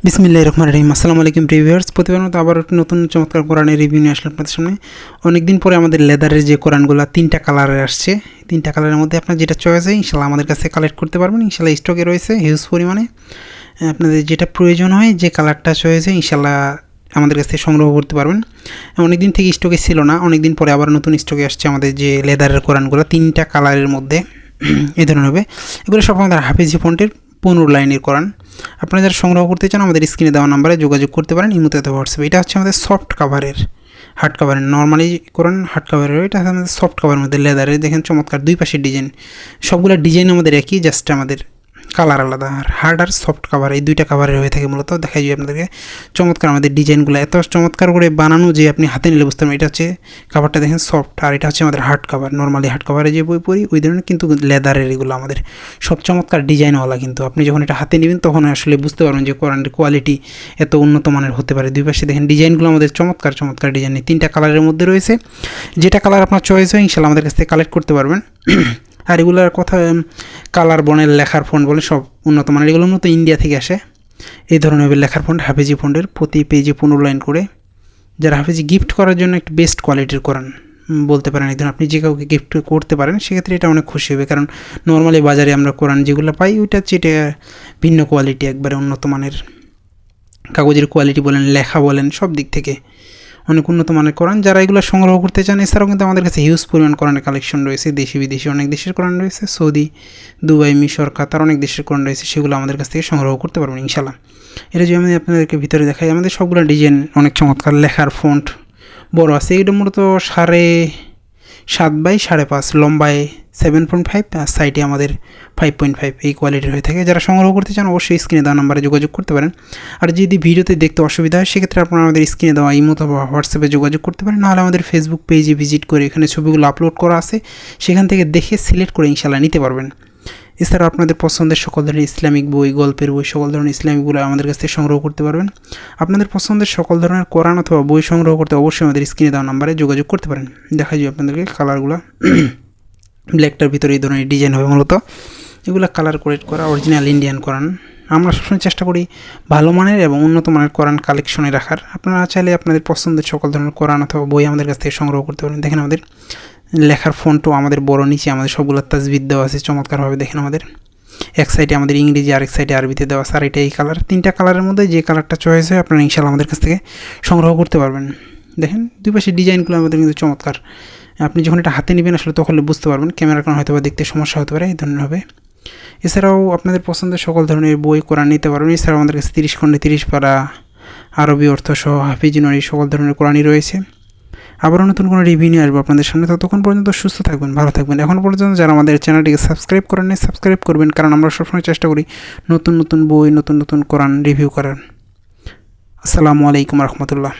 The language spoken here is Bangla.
বিসমিল্লাহির রহমানির রহিম। আসসালামু আলাইকুম ভিউয়ার্স, প্রতিবার মতো আবার একটি নতুন চমৎকার কোরআনের রিভিউ নিয়ে আসলাম আপনাদের সামনে। অনেকদিন পরে আমাদের লেদারের যে কোরআনগুলো 3টা কালারের আসছে, 3টা কালারের মধ্যে আপনার যেটা চয়েস হয় ইনশাল্লাহ আমাদের কাছে কালেক্ট করতে পারবেন। ইনশাল্লাহ স্টকে রয়েছে হিউজ পরিমাণে। আপনাদের যেটা প্রয়োজন হয়, যে কালারটা চয়েস হয় ইনশাল্লাহ আমাদের কাছ থেকে সংগ্রহ করতে পারবেন। অনেক দিন থেকে স্টকে ছিল না, অনেক দিন পরে আবার নতুন স্টকে আসছে আমাদের যে লেদারের কোরআনগুলো 3টা কালারের মধ্যে এই ধরনের হবে। এগুলো সব আমাদের হাফিজি ফন্টের 15 লাইনের কোরআন। আপনারা যারা সংগ্রহ করতে চান আমাদের স্ক্রিনে দেওয়া নাম্বারে যোগাযোগ করতে পারেন, ইমোতে অথবা হোয়াটসঅ্যাপে। এটা হচ্ছে আমাদের সফট কাভারের, হার্ড কাভারের। নর্মালি কোরআন হার্ড কাভারের, এটা আমাদের সফট কাভারের মধ্যে লেদারের। দেখেন চমৎকার দুই পাশের ডিজাইন, সবগুলো ডিজাইন আমাদের একই, জাস্ট আমাদের কালার আলাদা। আর হার্ড আর সফট কাভার এই দুইটা কাভারের হয়ে থাকে মূলত। দেখাই যায় আপনাদেরকে চমৎকার আমাদের ডিজাইনগুলো এত চমৎকার করে বানানো যে আপনি হাতে নিলে বুঝতে পারবেন। এটা হচ্ছে কাভারটা দেখেন সফট, আর এটা হচ্ছে আমাদের হার্ড কাভার। নর্মালি হার্ড কাভারে যে বই পড়ি ওই ধরনের, কিন্তু লেদারের এগুলো আমাদের সব চমৎকার ডিজাইনওয়ালা। কিন্তু আপনি যখন এটা হাতে নেবেন তখন আসলে বুঝতে পারবেন যে কোরআনের কোয়ালিটি এত উন্নত মানের হতে পারে। দুই পাশে দেখেন ডিজাইনগুলো আমাদের চমৎকার চমৎকার ডিজাইন। 3টা কালারের মধ্যে রয়েছে, যেটা কালার আপনার চয়েস হয় ইনশাল্লাহ আমাদের কাছ থেকে কালেক্ট করতে পারবেন। আর এগুলোর কথা কালার বনের লেখার ফন্ট বলে সব উন্নত মানের। এগুলো মূলত ইন্ডিয়া থেকে আসে। এই ধরনের লেখার ফন্ট হাফিজি ফন্টের, প্রতি পেজে 15 লাইন করে। যারা হাফিজি গিফট করার জন্য একটু বেস্ট কোয়ালিটির কোরআন বলতে পারেন, একদিন আপনি যে কাউকে গিফট করতে পারেন সেক্ষেত্রে এটা অনেক খুশি হবে। কারণ নর্মালি বাজারে আমরা কোরআন যেগুলো পাই ওইটা হচ্ছে এটা ভিন্ন কোয়ালিটি, একবারে উন্নত মানের। কাগজের কোয়ালিটি বলেন, লেখা বলেন, সব দিক থেকে অনেক উন্নত মানের কোরআন। যারা এগুলো সংগ্রহ করতে চান, এছাড়াও কিন্তু আমাদের কাছে হিউজ পরিমাণ কোরআনের কালেকশন রয়েছে। দেশি বিদেশি অনেক দেশের কোরআন রয়েছে, সৌদি, দুবাই, মিশর, কাতার অনেক দেশের কোরআন রয়েছে। সেগুলো আমাদের কাছ থেকে সংগ্রহ করতে পারবেন ইনশাল্লাহ। এটা যদি আমি আপনাদেরকে ভিতরে দেখাই, আমাদের সবগুলো ডিজাইন অনেক চমৎকার। লেখার ফন্ট বড় আছে, এটা মূলত 7.5 বাই 5.5, লম্বায় 7.5, আর সাইডে আমাদের 5.5 এই কোয়ালিটির হয়ে থাকে। যারা সংগ্রহ করতে চান অবশ্যই স্ক্রিনে দেওয়া নাম্বারে যোগাযোগ করতে পারেন। আর যদি ভিডিওতে দেখতে অসুবিধা হয় সেক্ষেত্রে আপনারা আমাদের স্ক্রিনে দেওয়া ইমো অথবা হোয়াটসঅ্যাপে যোগাযোগ করতে পারেন। নাহলে আমাদের ফেসবুক পেজে ভিজিট করে এখানে ছবিগুলো আপলোড করা আছে, সেখান থেকে দেখে সিলেক্ট করে ইনশাল্লাহ নিতে পারবেন। এছাড়াও আপনাদের পছন্দের সকল ধরনের ইসলামিক বই, গল্পের বই, সকল ধরনের ইসলামিক বই আমাদের কাছ থেকে সংগ্রহ করতে পারবেন। আপনাদের পছন্দের সকল ধরনের কোরআন অথবা বই সংগ্রহ করতে অবশ্যই আমাদের স্ক্রিনে দেওয়া নাম্বারে যোগাযোগ করতে পারেন। দেখা যায় আপনাদেরকে কালারগুলো ব্ল্যাকটার ভিতরে এই ধরনের ডিজাইন হবে মূলত। এগুলো কালার কোরেট করা অরিজিনাল ইন্ডিয়ান কোরআন। আমরা সবসময় চেষ্টা করি ভালো মানের এবং উন্নত মানের কোরআন কালেকশনে রাখার। আপনারা চাইলে আপনাদের পছন্দের সকল ধরনের কোরআন অথবা বই আমাদের কাছ থেকে সংগ্রহ করতে পারেন। দেখেন আমাদের লেখার ফন্টও আমাদের বড়, নিচে আমাদের সবগুলো তাজবিদ দেওয়া আছে চমৎকারভাবে। দেখেন আমাদের এক সাইডে আমাদের ইংরেজি, আরেক সাইডে আরবিতে দেওয়া আছে। আর এটা এই কালার, 3টা কালারের মধ্যে যে কালারটা চয়েস হয় আপনারা ইনশাল্লাহ আমাদের কাছ থেকে সংগ্রহ করতে পারবেন। দেখেন দুই পাশে ডিজাইনগুলো আমাদের কিন্তু চমৎকার। আপনি যখন এটা হাতে নেবেন আসলে তখন বুঝতে পারবেন, ক্যামেরার কারণে হয়তো বা দেখতে সমস্যা হতে পারে, এই ধরনের হবে। এছাড়াও আপনাদের পছন্দের সকল ধরনের বই কোরআন নিতে পারবেন। এছাড়াও আমাদের কাছে 30 খণ্ডে 30 পারা আরবি অর্থ সহ হাফিজি নুরি সকল ধরনের কোরআনই রয়েছে। আবারও নতুন কোনো রিভিউ নিয়ে আসবো আপনাদের সামনে। ততক্ষণ পর্যন্ত সুস্থ থাকবেন, ভালো থাকবেন। এখন পর্যন্ত যারা আমাদের চ্যানেলটিকে সাবস্ক্রাইব করেন নাই, সাবস্ক্রাইব করবেন, কারণ আমরা সবসময় চেষ্টা করি নতুন নতুন বই, নতুন নতুন কোরআন রিভিউ করার। আসসালামু আলাইকুম রহমতুল্লাহ।